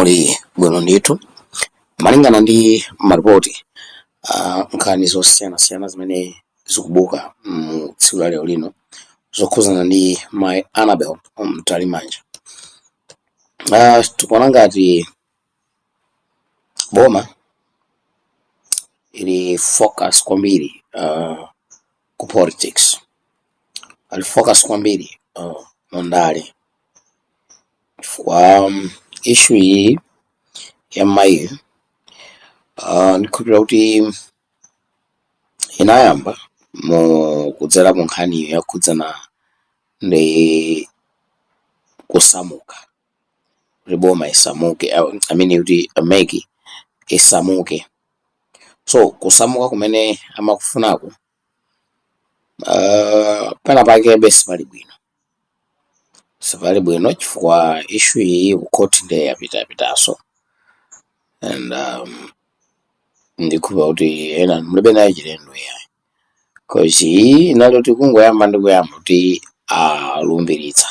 Muli bwino ndithu malingana ndi maripoti nkhani zosiyanasiyana zimene zikubuka tsiku la lero lino zokhuzana ndi mayi Annabel Mtalimanja. Tikuona ngati boma ili focus kwambiri ku politics, ali focus kwambiri mondale chifukwa issue iyi ya mayi ndikhulupirira kuti inayamba kudzera mu nkhani yakhudzana ndi kusamuka kuti boma isamuke, kuti ameki isamuke. So kusamuka kumene amakufunako pana pakebe sipali bwino chifukwa issue iyi ku court ndi yapitaso and ndikhulupirira kuti ena mulibe nayo chilendo yayi cause iyi inali kuti kungoyamba ndi kuyamba kuti alumbiritsa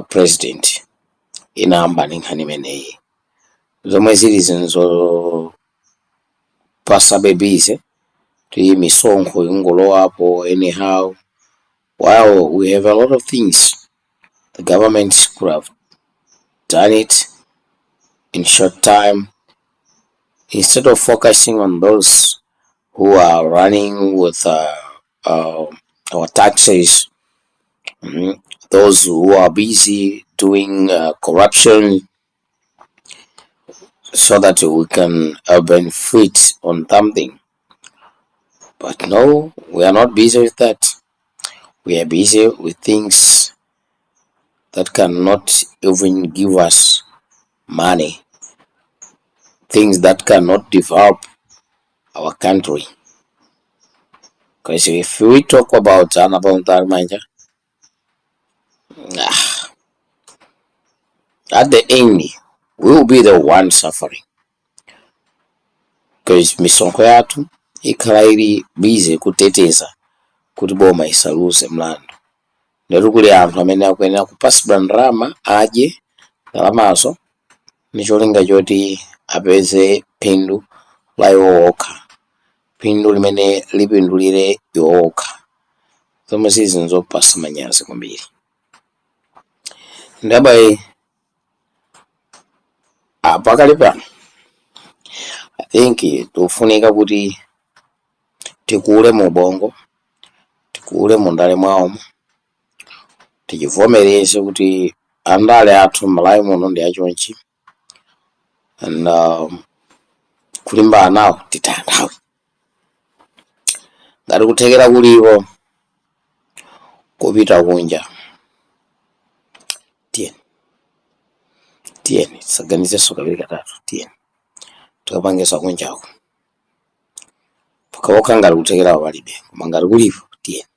president inayamba ndi nkhani imeneyi zomwe zili zinzo pasabe bize kuti misonkho ingolowapo anyhow, while we have a lot of things the government could have done it in short time instead of focusing on those who are running with our taxes, those who are busy doing corruption so that we can benefit on something. But no, we are not busy with that. We are busy with things that cannot even give us money, things that cannot develop our country. Because if we talk about Annabel Mtalimanja, at the end, we will be the one suffering. Because misonkho yathu ikhala ili busy kuteteza kuti boma isaluse mlandu. Lero kuli anthu amene akuyenera kupasidwa ndalama adye ndalamazo ndi cholinga choti apeze phindu la iwo okha, phindu limene lipindulire iwo okha. Zomwe zopasa manyazi kwambiri. Ndabayi pakali pano I think tikufunika kuti tikule mu bongo, tikule mu ndale mwawomo, tichivomereze kuti andale athu m'Malawi muno ndi achonchi and kulimbana nawo titanthawi. Ngati kuthekera kulipo kupita kunja, tiyeni tisaganizenso kawiri katatu, tiyeni tikapangisa kunjako pakawokha ngati kuthekera palibe, koma ngati kulipo tiyeni.